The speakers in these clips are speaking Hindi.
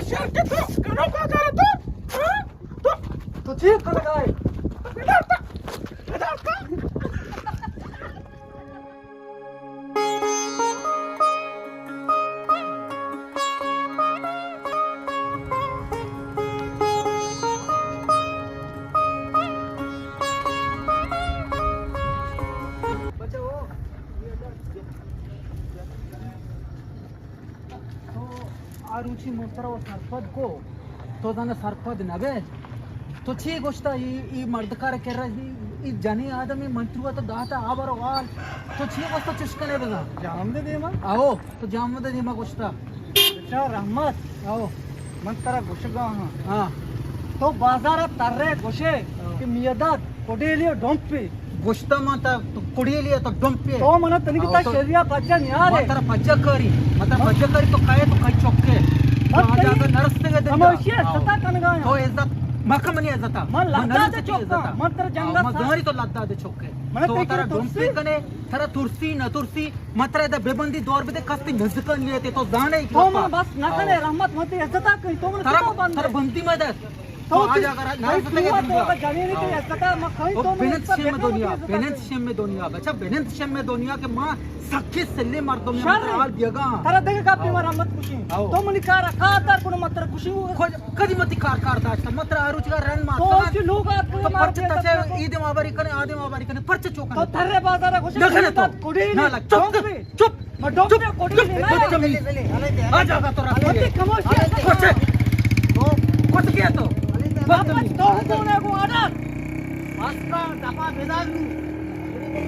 शहर के तो करो का जा रहा तो हाँ तो ठीक कर लगाए इधर का आरुची मोतरा सरपद को तो दाना सरपद नवे तो ची गोष्टा ई मर्दकार केरा ई जनी आदमी मंत्रुवा तो दाता आवर वाल तो ची गोष्टा चुस्कने बगा जामदे देमा आओ तो जामदे देमा गोष्टा अच्छा रहमत आओ मंतरा गोशगा हां तो बाजारात तररे गोशे की मियदात कोडेलियो डोंपी गोष्ट माता कुडियली तो डोंपे तो मना तनिक ता शरीया पज्जा न्यारे मात्र पज्जा करी तो काय चोक्के आजा नरस्ते गे समोशे सता कनगा तो इज्जत मखमनी इज्जत मन लद्दा दे चोक्का मंत्र जंगल मगरी तो लद्दा दे चोक्के तो तारा डोंपे कने तारा तुरसी न तुरसी मात्र दा बेबंदी दौर बदे कस्ती नजकन लेते तो जाने तो मन बस न कने रहमत मते इज्जत कई तो मन तारा बंदी मदद तो आज अगर नरस्ते गे तो जमीन की इज्जत म कई तो बेनंत शेम में दुनिया बच्चा बेनंत शेम में दुनिया के मां सखी सल्ले मर्दों में हाल दिएगा तारा देखे का अपनी मरा मत खुशी तो मनी कार खातर कुन मत खुशी कदी मत कार दाच मत आरुच का रन मार तो लोग आपको परच तचे ईद माबारी कने आदे माबारी कने परच चौक तो थर्रे बाजार खुशी तो कुड़ी ना चुप मैं डॉक्टर कोडी नहीं आ जागा तो रात कोचे तो कोच गया तो वापस तो ने को आदत आस्का दपा बेदागू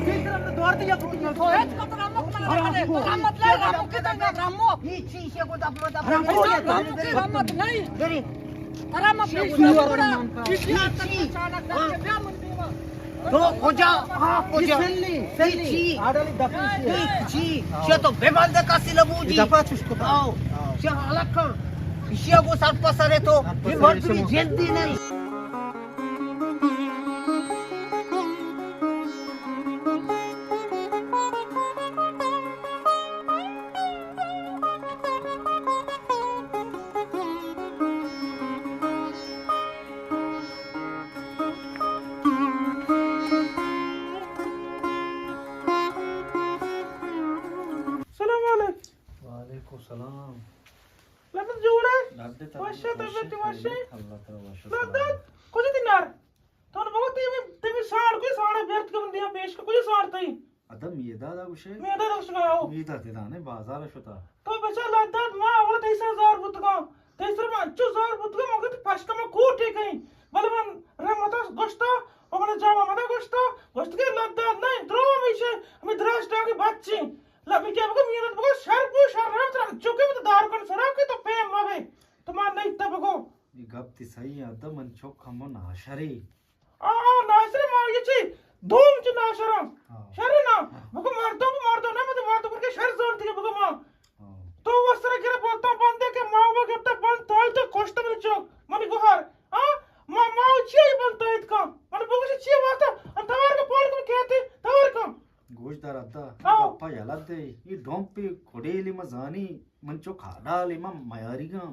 तीसरा तो दौड़ दिया तो एक कतरा मत ले रामो के दंगा रामो ये चीज को रामो नहीं गरी रामो तो खोजा हां खोजा सेल्ली आडली दपी ची तो बेबाल दे कासी लबूजी दपा चुसको आओ चे अलग कर इशिया को सरपा सरे तो ये वर्ड भी जल्दी नहीं सलाम लदत जोड़े वाशे तबेती वाशे लदत कुछ दिनार तो बहुत तेमी साड़ कोई साड़ा व्यर्थ के बंदिया पेश को कुछ साड़ता ही अदम ये दादा कुशे मैं दादा कुछ गाओ ये दाते दाने बाजार शोता तो बचा लदत मां वो 23000 बुतगा 23000 बुतगा मगत फस्ट में कोटे कहीं बलवन रमता गोश्ता ओमने जावा मदा गोश्त के लदत नहीं द्रो मिशे हमें द्रास डाके बच्ची लबी के बको मियत बको शरपू शररत चुके में दार कन सरा के तो पे मवे तो मान नहीं तब बको ये गप्ती सही अदम मन चोक खमो नाशरी आ नाशरी मा ये ची धूम च नाशरा शरी ना बको मार दो ना मत मार दो करके शर जोन थी बको मां तो वस्त्र के बोलता बंदे के मां वो गिफ्ट बंद तो कोष्ट में चोक मनी गोहर आ मां ची बंद तो इतका मन बको से ची वाता तवार के पोल को कहते तवार का गोशदार अद्दा गप्पा यालदे ये डोंपे कोडेली मजानी मंचो खाडाली म मयारीगा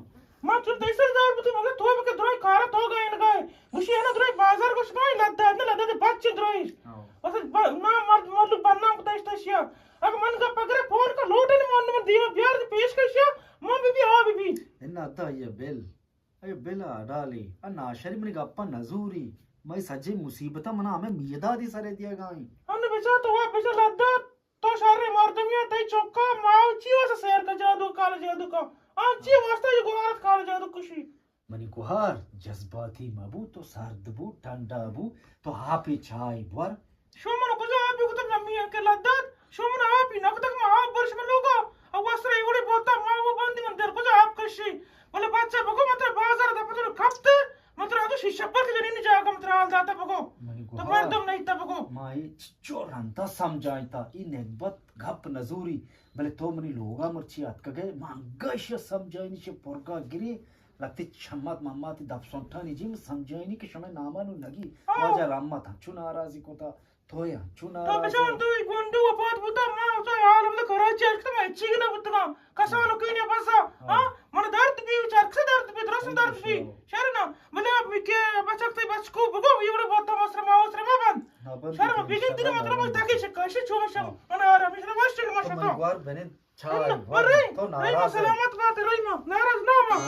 मां चुन 23000 बुती मगर तो बके द्रोई कार तो गए न गए मुशी है ना द्रोई बाजार को सगाई लद्दा बच्चे द्रोई बस ना मरलू बनना को तशिया अगर मन का पगरे फोन का लोटे ने मन में दीवा प्यार की पेश कशिया मम्मी भी आ भी इन्ना अद्दा ये बेल आडाली अन्ना शरी मनी गप्पा नजूरी मैं सज्जे मुसीबता मना हमें मियदा दी सरे दिया गाई हमने बेचा तो वो बेचा लद्दा तो सारे मर्दमिया तई चौका माव चियो से शेर का जादू काल जादू का ची वास्ता जो गुहारत काल जादू खुशी मनी गुहार जज्बाती मबू तो सर्दबू ठंडाबू तो हापी छाई वर शोमन को जो आप को तो नमी के लद्दा शोमन आप ही नक तक मां वर्ष में लोगा अब वस्त्र इगुड़ी बोलता मां वो बंदी मंदिर को जो आप कशी बोले बच्चा बको मतलब बाजार दा पतो खपते मतलब तो शीशा पर के जनी जागा मतलब हाल जाता बको तो मर्दम नहीं तब को माई चोरंता समझाइता इ नेबत घप नजूरी भले तो मनी लोगा मरची आत कगे मांगश समझाइनी छे पोरगा गिरी लगती छम्मत मम्माती दपसोंठा निजी में समझाइनी के समय नामानु नगी वाजा राम्मा था चुनाराजी कोता तोया चुनाराजी तो बचान तू गोंडू अपात बुता मां तो यार मतलब कराची आज तो मैं अच्छी ना बुतगा कसा नो कहीं नहीं बसा हां मन दर्द भी चरख से दर्द भी dar fi. Sharna, mana bike bachak te bachku bugo yure bota masrama ban. Sharma bigin dire matlab taki shakashi choma mana ara mishra bashir mashaka. war bene chai Barre, to Rayma naraz salamat baat Rayma, naraz na ma.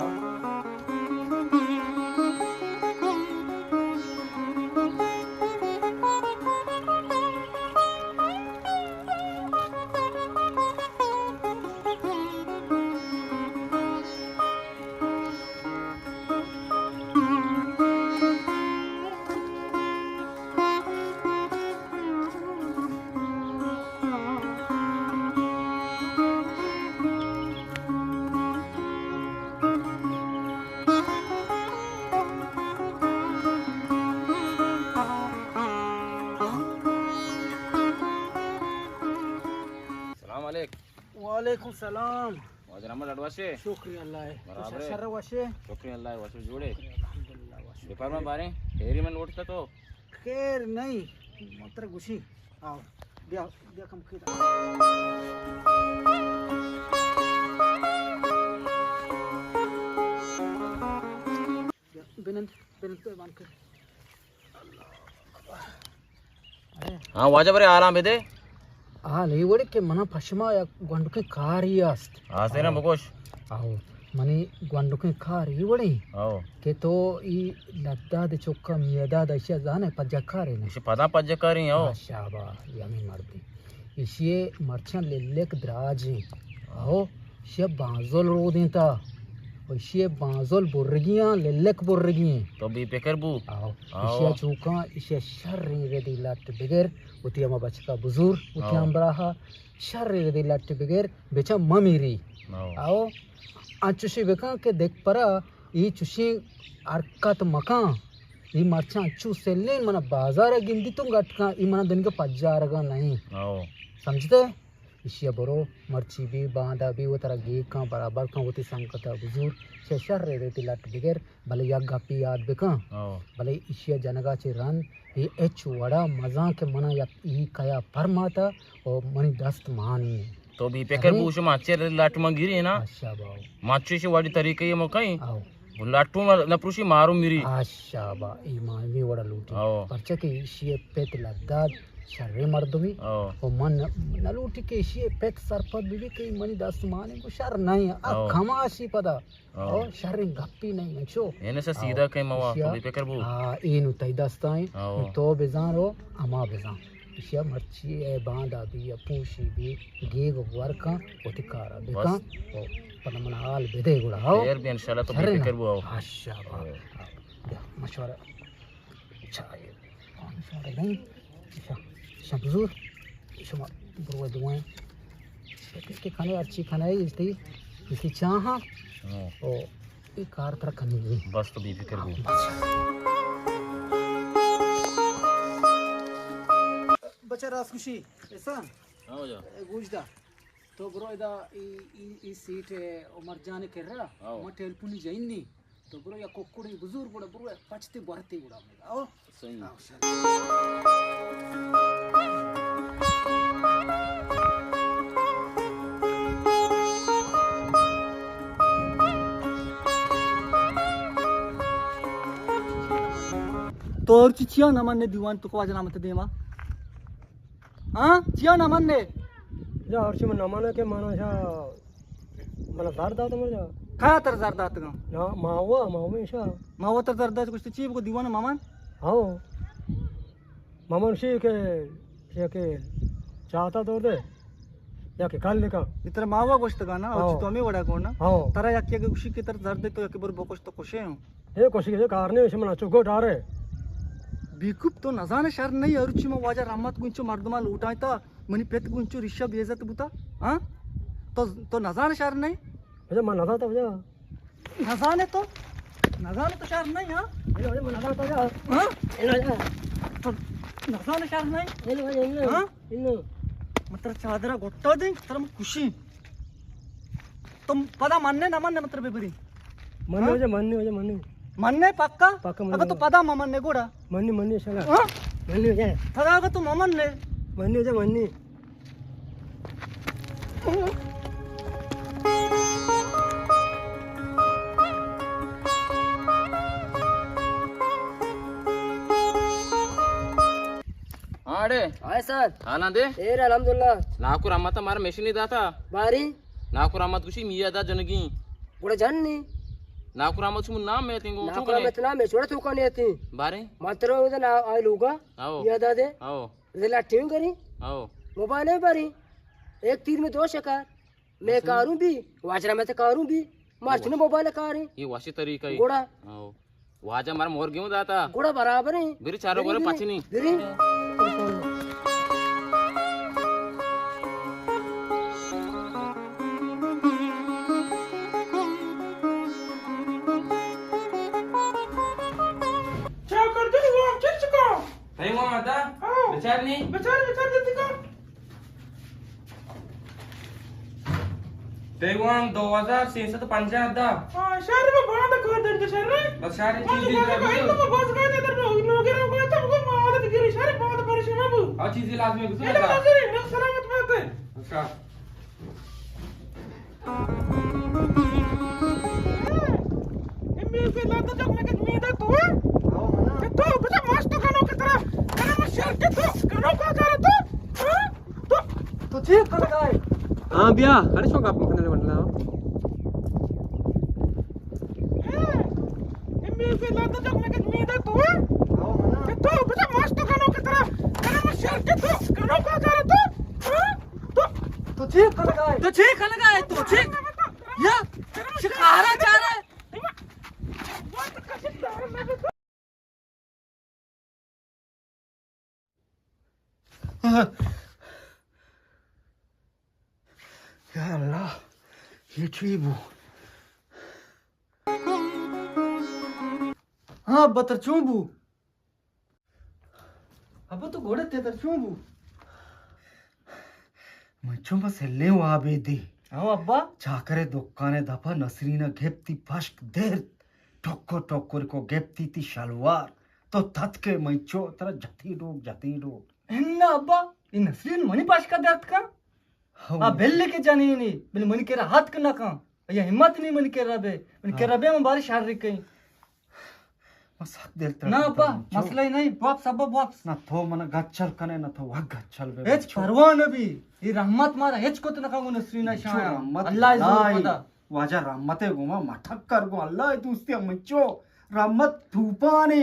सलाम अलैक वालेकुम सलाम वाजन अमल अडवाशे शुक्रिया अल्लाह बराबर है। शर्र वशे शुक्रिया अल्लाह वाशे जोड़े अल्हम्दुलिल्लाह वशे पेपर में बारे हेरी में लौटता तो खैर नहीं मतर गुशी आओ दिया दिया कम खीर बिनन बिनन तो मान कर हाँ वाजा बरे आराम बेदे लेवड़े के मन पश्चिमा गंडुके कारियास्त आसे ना बकोश आओ मनी गंडुके कारिवड़े आओ के तो ई लद्दा दे चोक्का मियदा दशा जाने पज्जकारे ने इसे पता पज्जकारी आओ शाबा यमी मर्दी इसे मर्चन लेलेक द्राजी आओ शे बांजोल रो देता इसे बांजोल बुर्गियां लेलेक बुर्गियां तो भी पेकर बू आओ आओ। इसे चोका इसे शर रे दिलाट बिगर उती अमा बचका बुजुर उती आओ। अमराहा शर रे दिलाट बिगर बेचा ममीरी आओ आओ आचुशी बेका के देख परा ई चुशी अरकत मका ई मर्चा अच्चू सेल्ले मन बाजार गिंदी तुम गटका ई मन दिन के पज्जारगा नहीं आओ समझते इशिया बरो मर्ची भी बांधा भी वो तरह गे का बराबर का होती संकता बुजुर्ग शेषर रे देती लट बिगर भले या गपी याद बेका आओ भले इशिया जनगा चे रन ये एच वड़ा मजा के मना या ई कया फरमाता और मनी दस्त मानी तो भी पेकर बू शो माचे लाट में गिरी है ना आशा बाओ माचे से वाड़ी तरीके ये मकई आओ लाटू में नप्रुशी मारू मिरी आशा बा ईमान भी वड़ा लूटी आओ परचे के इशिये पेट लद्दाद शर्रे मर्दमी आओ ओ मन नलूटी के इशिये पेट सरपद भी कई मनी दस्त माने को शर नहीं आओ। अब खमाशी पदा आओ। ओ शर्रे गप्पी नहीं मंचो येने से सीधा कहीं मवा तो भी पेकर बू हां इनु तई दस्ताई आओ। तो बेजान रो अमा बेजान इशिया मर्ची ए बांदा भी या पूशी भी गेग वर्का ओतिकारा बेका ओ पनमन हाल बेदे गुड़ा आओ यार भी इंशाल्लाह तो भी शर्रे पेकर बू आओ आशा बा मशवरा चाहिए मशवरा नहीं शब्जूर शुमा बुरवा दुआएं के खाने अच्छी खाना है इसी चाहा आओ। ओ ये कार तरह करनी है बस तो भी पेकर बू बच्चा रास खुशी ऐसा आओ जा गुजदा तो ब्रो इदा ई सीट उमर जाने कर रहा आओ। मत हेल्पुनी जाइनी तो ब्रो या कोकुड़ी बुजुर्ग बड़ा ब्रो पचते बरते गुड़ा आओ सही आओ शर तोर चिया ना मानने दीवान तो को नाम दे मा हां चिया ना मानने जा हर्षी में नमाना के मानो शा मला झार दात मर जा खा तर जर दात ग ना मावा में शा मावा तर जर दात कुछ चीप को दीवान मामान हाओ मामन शी के चाहता तो दे या के काल लेका इतर मावा गोष्ट गा ना हो. तो आम्ही वडा कोण ना हाओ तरा याके उशी के तर जर दे तो याके बर बोकोश तो कोशे हे कोशी के कारणे विषय मना चुगो डारे बिकुप तो नजाने शहर नहीं अरुचि में वाजा रामत गुंचो मर्दमाल उठायता मनी पेत गुंचो रिश्ता बेजत बुता हां तो नजाने शहर नहीं अरे मन नदा तो जा नजाने तो शहर नहीं हां अरे मन नदा तो जा हां इना जा तो नजाने शहर नहीं इनो हां इनो मतलब चादरा गोट्टा दे तर मग खुशी तुम पदा मान्य ना मान्य मतलब बेबरी मन्ने मान्य पक्का पक्का अगं मान्य. तू पदा मान्य गोडा मन्ने शला हां मन्ने जा पदा अगं तू मान्य मन्ने Aisan, Halan de. alhamdulillah. Naku ramat amara machine data. Bari, Naku ramat kushi miya da janagi. gura janni. Naku ramat sumu naam me tingo. Na kura metna me chora tu kani ati. Bare. Matro uda na ai luga. आओ Ya da de. आओ Zela टीम करी. आओ मोबाइल है बारी. एक तीर में दो शिकार. मैं कारूं भी, वाजरा में तो कारूं भी. मार्चने मोबाइल कारी. ये वाशी तरीका ही गोड़ा, आओ वाजा मारा मोर गेम दाता गोड़ा बराबर है. बिरी चारों गोरे पाछी नहीं गिरी. क्या कर दे वो चल चुका नहीं वो आता आओ बेचार नहीं बेचार देती का तेगवान 2650 दा हां शहर में बांध कर दे शहर में बस सारी हाँ, चीज दुकान का इन लोग बस गए थे इधर लोग गिरे हुए थे वो मार गिरी शहर बहुत परेशान है वो हर चीज लाजमी ये गुजर तो दा नजर है सलामत बात है अच्छा एमबी से लाता जब मैं नींद है तो तो बच्चा मस्त खानों की तरह अरे मैं शहर के तो खानों का जा रहा तो तो ठीक कर गाय हाँ भैया अरे शौक आप मखने बन रहा हो एमबी से लाता जब मैं नींद है तो बच्चा मस्त खानों की तरह अरे मैं शहर के तो खानों का जा रहा तो ठीक कर गाय तो ठीक है लगा है तो ठीक या शिकारा जा रहा है या अल्लाह ये चीबू हाँ बतर चूबू अब तो घोड़े ते तर चूबू मंचो बस हेल्ले आबेदी हाँ अब्बा चाकरे दुकाने दफा नसरीना घेप्ती फश्क देर ठोको ठोकर को घेप्ती थी शलवार तो तत के मंचो तरह जती रोग इन्ना अब्बा इन नसरीन मनी पाश का दर्द का आ बेल्ले के जानी नहीं बिल मनी केरा हाथ कना का या हिम्मत नहीं मनी केरा बे मनी केरा बे में बारिश हार रही कहीं मसाक देर ना अब्बा मसला ही नहीं वापस अब्बा वापस ना थो मन गच्छल कने ना थो वह गच्छल बे हेच परवाह नबी ये रहमत मारा हेच को तो नका नसरीना शाह अल्लाह इज़्ज़त पता वाजा रहमते गुमा मठक कर गो अल्लाह दोस्ती मंचो रहमत तूफानी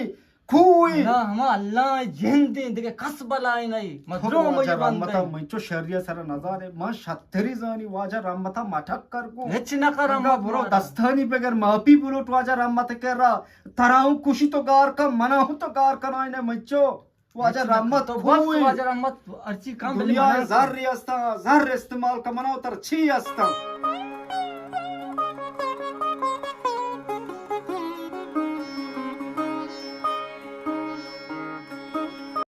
खूई ना हम अल्लाह जिन दे देके कस बलाई नहीं मधुरो मुझे रहमता बंद मंचो शरिया सर नजारे मा शतरी जानी वाजा रहमता मठक कर गो हेच नका रंगा रहमत बुरो मारा। दस्तानी बेगर मापी बुलोट वाजा रहमत कर रहा तराऊ खुशी तो गार का मना हूं तो गार का ना मंचो वाजा रहमत तो खूई वाजा रहमत अर्ची काम दुनिया जार रियास्ता जार इस्तेमाल का मना उतर छी अस्ता